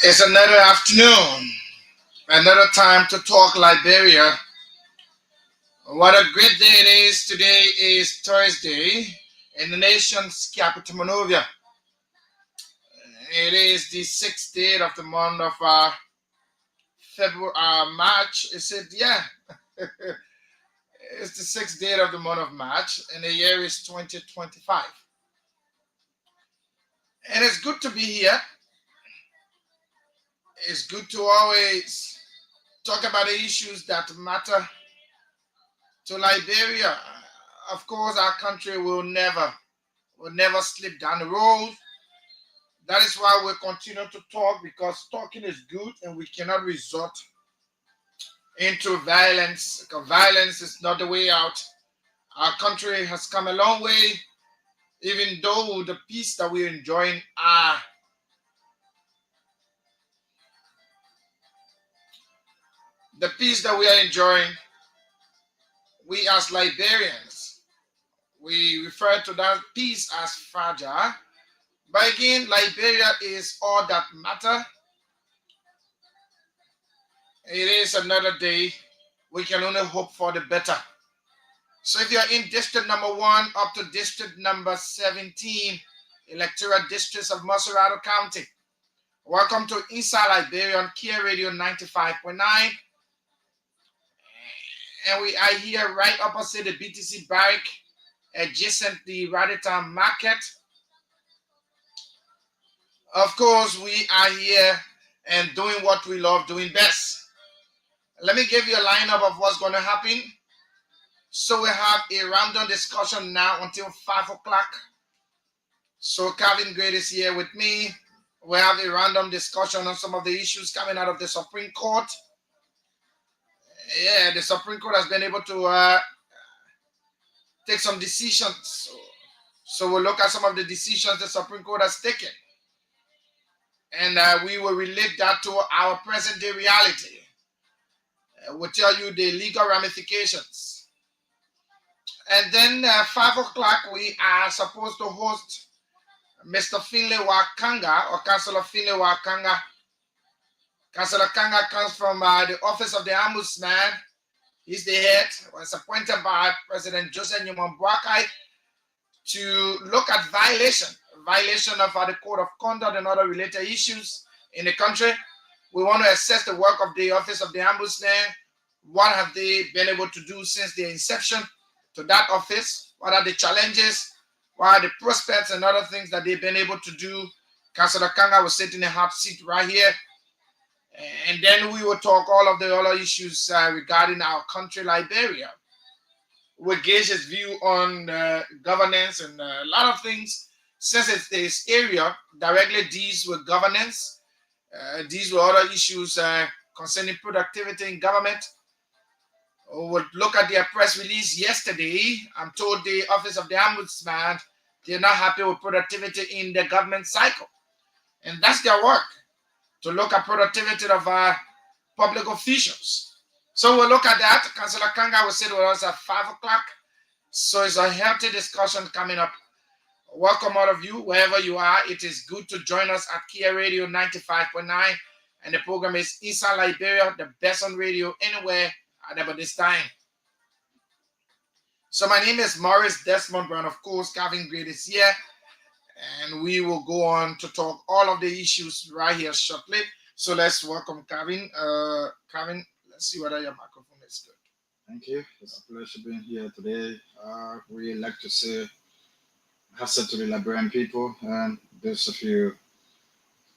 It's another afternoon, another time to talk Liberia. What a great day it is. Today is Thursday in the nation's capital, Monrovia. It is the sixth day of the month of February, March. Is it? Yeah. It's the sixth day of the month of March, and the year is 2025. And it's good to be here. It's good to always talk about the issues that matter to Liberia. Of course, our country will never slip down the road. That is why we continue to talk, because talking is good and we cannot resort into violence, because violence is not the way out. Our country has come a long way, even though the peace that we're enjoying are the peace that we are enjoying, we as Liberians, we refer to that peace as fragile. But again, Liberia is all that matter. It is another day. We can only hope for the better. So if you're in district number 1 up to district number 17, electoral districts of Masurado County, welcome to Inside Liberia on Kia Radio 95.9. And we are here right opposite the BTC barrack, adjacent the Raditown Market. Of course, we are here and doing what we love doing best. Let me give you a lineup of what's going to happen. So we have a random discussion now until 5 o'clock. So Calvin Great is here with me. We have a random discussion on some of the issues coming out of the Supreme Court. Yeah, the Supreme Court has been able to take some decisions. So we'll look at some of the decisions the Supreme Court has taken. And we will relate that to our present day reality. We'll tell you the legal ramifications. And then 5 o'clock, we are supposed to host Mr. Finlay Wakanga, or Councillor Finlay Wakanga. Councillor Kanga comes from the Office of the Ombudsman. He's the head, was appointed by President Joseph Nyumon to look at violation of the Code of Conduct and other related issues in the country. We want to assess the work of the Office of the Ombudsman. What have they been able to do since their inception to that office? What are the challenges? What are the prospects and other things that they've been able to do? Councillor Kanga will sit in a hot seat right here. And then we will talk all of the other issues regarding our country, Liberia. We'll gauge his view on governance and a lot of things. Since it's this area directly deals with governance, deals with other issues concerning productivity in government. We'll look at their press release yesterday. I'm told the Office of the Ombudsman, they're not happy with productivity in the government cycle. And that's their work, to look at productivity of our public officials. So we'll look at that. Councillor Kanga will sit with us at 5 o'clock. So it's a healthy discussion coming up. Welcome all of you, wherever you are. It is good to join us at Kia Radio 95.9. And the program is Inside Liberia, the best on radio anywhere at about this time. So my name is Morris Desmond Brown. Of course, Calvin Great is here. And we will go on to talk all of the issues right here shortly. So let's welcome Calvin. Calvin, let's see whether your microphone is good. Thank you. It's a pleasure being here today. We like to say, have said to the Liberian people and those of you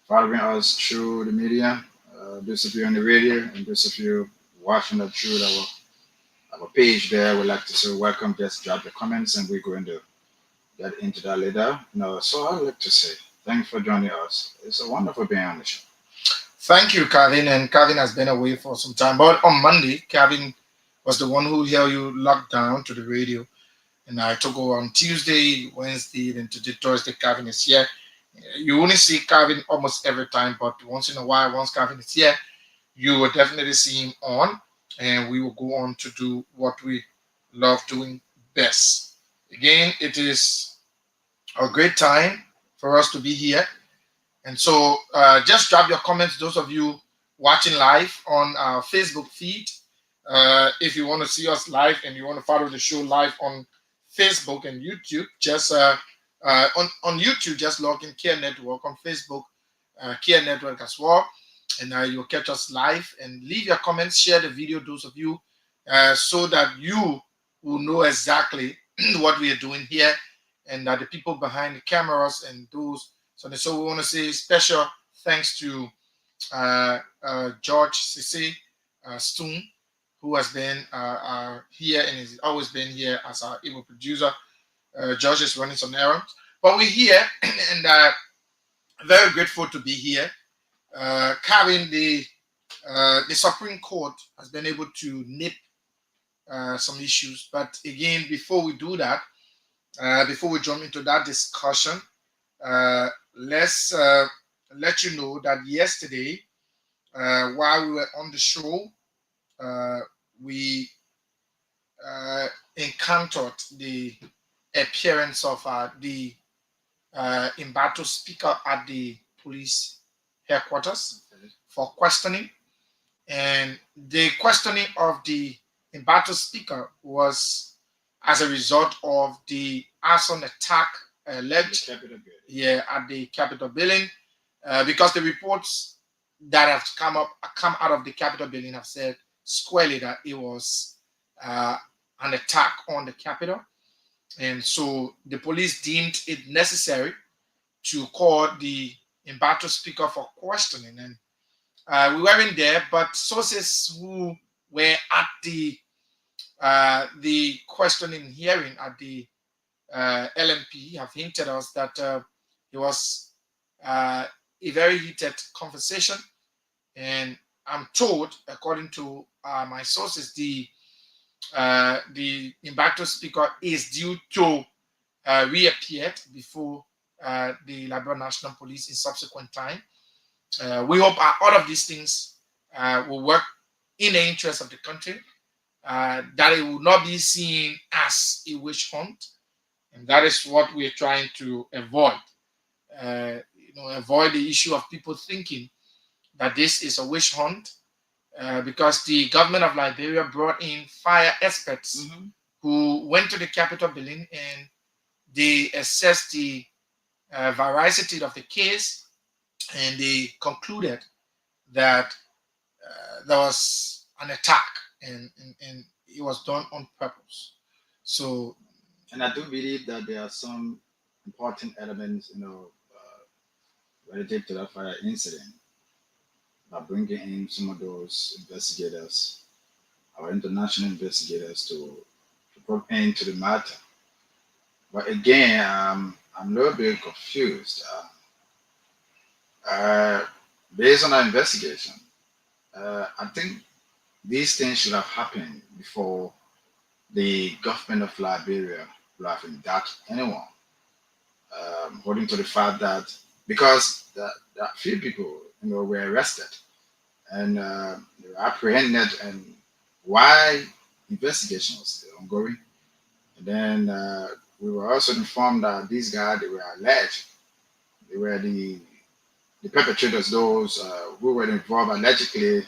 following us through the media, those of you on the radio, and those of you watching us through our page there, we'd like to say welcome. Just drop the comments and we're going to get into that later. So I'd like to say thanks for joining us. It's a wonderful being on the show. Thank you, Calvin. And Calvin has been away for some time. But on Monday, Calvin was the one who held you locked down to the radio. And I took over on Tuesday, Wednesday, then today, Thursday, Calvin is here. You only see Calvin almost every time, but once in a while, once Calvin is here, you will definitely see him on. And we will go on to do what we love doing best. Again, it is a great time for us to be here. And so just drop your comments, those of you watching live on our Facebook feed. If you want to see us live and you want to follow the show live on Facebook and YouTube, just on YouTube, just log in Care Network. On Facebook, Care Network as well. And you'll catch us live. And leave your comments, share the video, those of you, so that you will know exactly what we are doing here, and the people behind the cameras and those. So we want to say special thanks to George Sisse Stoon, who has been here and has always been here as our able producer. George is running some errands, but we're here and very grateful to be here. Carrying the Supreme Court has been able to nip some issues, but again, before we do that, before we jump into that discussion, let's let you know that yesterday, while we were on the show, uh, we encountered the appearance of the embattled speaker at the police headquarters for questioning. And the questioning of the embattled speaker was as a result of the arson attack alleged at the Capitol building, because the reports that have come out of the Capitol building have said squarely that it was uh, an attack on the Capitol, and so the police deemed it necessary to call the embattled speaker for questioning. And we weren't there, but sources who were at the questioning hearing at the LMP have hinted us that it was a very heated conversation. And I'm told, according to my sources, the embattled speaker is due to reappear before the Liberia National Police in subsequent time. We hope all of these things will work in the interest of the country, that it will not be seen as a witch hunt, and that is what we are trying to avoid. Avoid the issue of people thinking that this is a witch hunt, because the government of Liberia brought in fire experts who went to the Capitol building and they assessed the veracity of the case, and they concluded that there was an attack, and it was done on purpose. So, And I do believe that there are some important elements, relative to that fire incident, by bringing in some of those investigators, our international investigators, to put into the matter. But again, I'm a little bit confused. Uh, Based on our investigation, I think these things should have happened before the government of Liberia would have indicted anyone, according to the fact that because that few people were arrested and they were apprehended, and why investigation was still ongoing. And then we were also informed that these guys, they were alleged, they were the perpetrators, those who were involved allegedly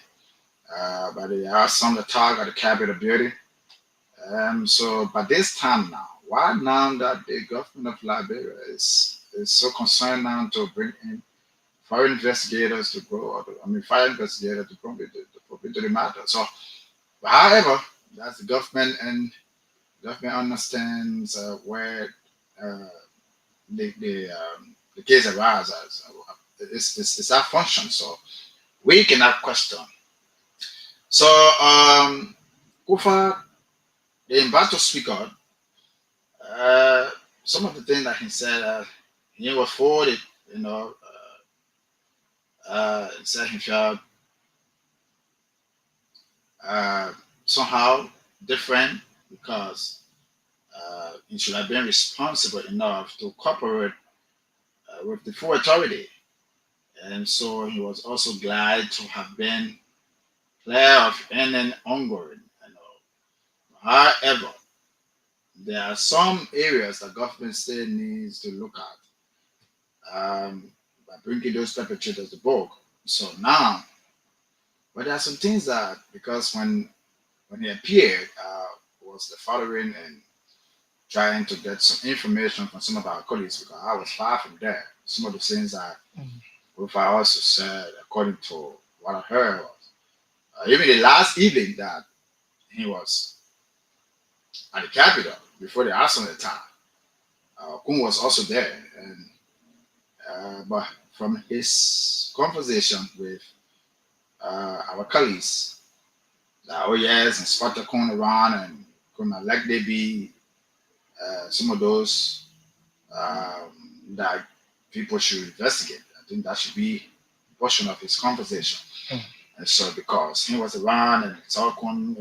by the arson attack at the Capitol building. So by this time now, why now that the government of Liberia is so concerned now to bring in foreign investigators to go, fire investigators to probe into the matter. So, but however, that's the government, and the government understands where uh, the case arises. It's our function, so we cannot question. So, Kufa, the embattled speaker, uh, some of the things that he said, he was for it, he said he felt uh, somehow different because he should have been responsible enough to cooperate with the full authority. And so he was also glad to have been clear of any ongoing. However, there are some areas that government still needs to look at. bringing those perpetrators to book. So now, but there are some things that because when he appeared, was the following and trying to get some information from some of our colleagues because I was far from there. Some of the things that if I also said, according to what I heard, was even the last evening that he was at the Capitol before the arson attack, Kun was also there, and but from his conversation with our colleagues, that oh yes, Inspector Kun around and Kun like they be some of those that people should investigate. I think that should be a portion of his conversation. Mm. And so because he was around and saw Kun,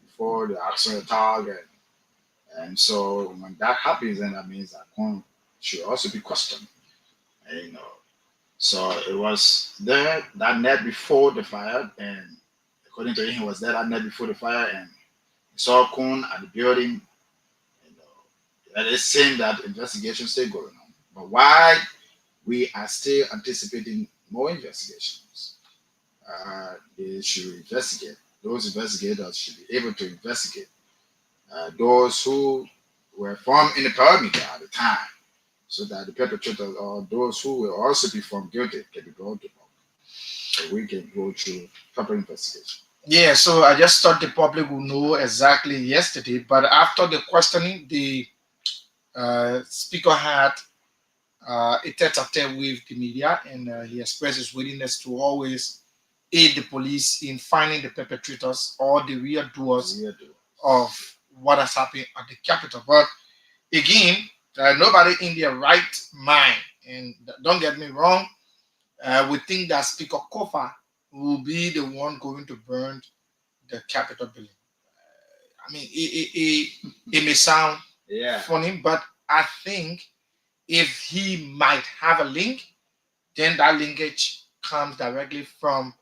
before the accident attack, and so when that happens, then that means that Kun should also be questioned. And, so it was there that night before the fire, and according to him, he was there that night before the fire, and he saw Kun at the building. And it's saying that investigation still going on. But why we are still anticipating more investigations? They should investigate. Those investigators should be able to investigate those who were from in the perimeter at the time, so that the perpetrators or those who will also be found guilty can be brought to book. So we can go through proper investigation. Yeah, so I just thought the public would know exactly yesterday, but after the questioning, the speaker had a tete-a-tete with the media, and he expressed his willingness to always aid the police in finding the perpetrators or the real doers of what has happened at the Capitol. But again, nobody in their right mind, and don't get me wrong, we think that Speaker Kofa will be the one going to burn the Capitol building. I mean, it may sound Yeah. funny, but I think if he might have a link, then that linkage comes directly from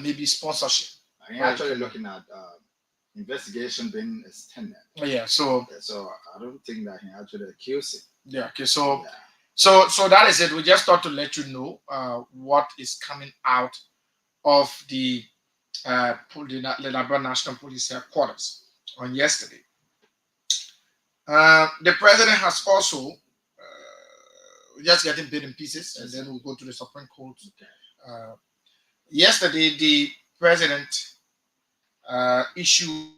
maybe sponsorship. I'm actually looking at investigation being extended. Yeah, so So I don't think that he actually accused him. yeah, okay, so Yeah. so that is it. We just thought to let you know what is coming out of the Liberia National Police Headquarters on yesterday. The president has also just getting bit in pieces, and then we'll go to the Supreme Court. Yesterday, the president issued